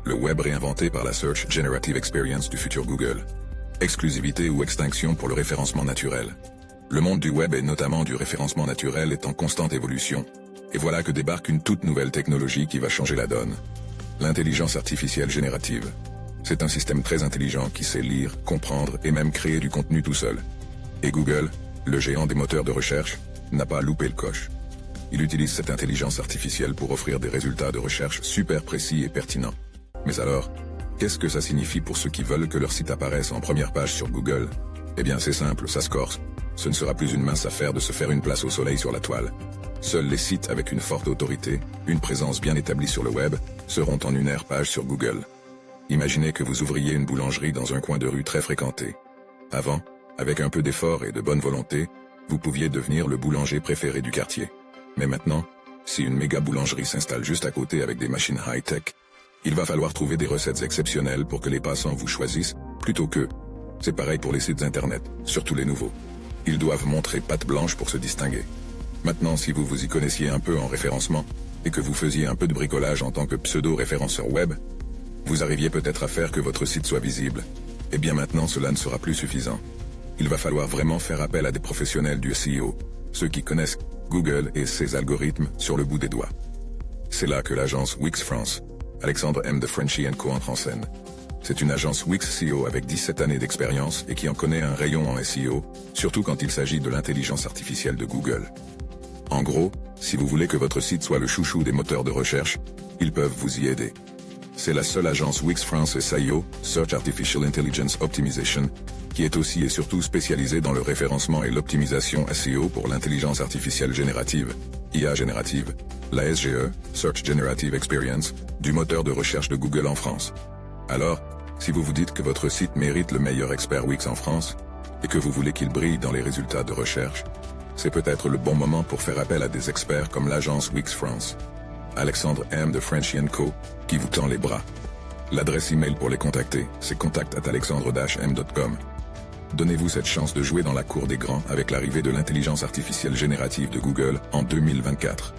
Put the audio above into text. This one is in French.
le web réinventé par la Search Generative Experience du futur Google. Exclusivité ou extinction pour le référencement naturel. Le monde du web et notamment du référencement naturel est en constante évolution. Et voilà que débarque une toute nouvelle technologie qui va changer la donne. L'intelligence artificielle générative. C'est un système très intelligent qui sait lire, comprendre et même créer du contenu tout seul. Et Google, le géant des moteurs de recherche, n'a pas loupé le coche. Il utilise cette intelligence artificielle pour offrir des résultats de recherche super précis et pertinents. Mais alors, qu'est-ce que ça signifie pour ceux qui veulent que leur site apparaisse en première page sur Google? Eh bien c'est simple, ça se corse. Ce ne sera plus une mince affaire de se faire une place au soleil sur la toile. Seuls les sites avec une forte autorité, une présence bien établie sur le web, seront en une page sur Google. Imaginez que vous ouvriez une boulangerie dans un coin de rue très fréquenté. Avant, avec un peu d'effort et de bonne volonté, vous pouviez devenir le boulanger préféré du quartier. Mais maintenant, si une méga boulangerie s'installe juste à côté avec des machines high-tech, il va falloir trouver des recettes exceptionnelles pour que les passants vous choisissent, plutôt que... C'est pareil pour les sites internet, surtout les nouveaux. Ils doivent montrer patte blanche pour se distinguer. Maintenant, si vous vous y connaissiez un peu en référencement, et que vous faisiez un peu de bricolage en tant que pseudo-référenceur web, vous arriviez peut-être à faire que votre site soit visible. Eh bien maintenant, cela ne sera plus suffisant. Il va falloir vraiment faire appel à des professionnels du SEO, ceux qui connaissent Google et ses algorithmes sur le bout des doigts. C'est là que l'agence Wix France, Alexandre M. de Frenchy & Co entre en scène. C'est une agence Wix SEO avec 17 années d'expérience et qui en connaît un rayon en SEO, surtout quand il s'agit de l'intelligence artificielle de Google. En gros, si vous voulez que votre site soit le chouchou des moteurs de recherche, ils peuvent vous y aider. C'est la seule agence Wix France SEO, Search Artificial Intelligence Optimization, qui est aussi et surtout spécialisée dans le référencement et l'optimisation SEO pour l'intelligence artificielle générative, IA générative, la SGE, Search Generative Experience, du moteur de recherche de Google en France. Alors, si vous vous dites que votre site mérite le meilleur expert Wix en France, et que vous voulez qu'il brille dans les résultats de recherche, c'est peut-être le bon moment pour faire appel à des experts comme l'agence Wix France. Alexandre M. de Frenchy & Co, qui vous tend les bras. L'adresse email pour les contacter, c'est contact@alexandre-m.com. Donnez-vous cette chance de jouer dans la cour des grands avec l'arrivée de l'intelligence artificielle générative de Google en 2024.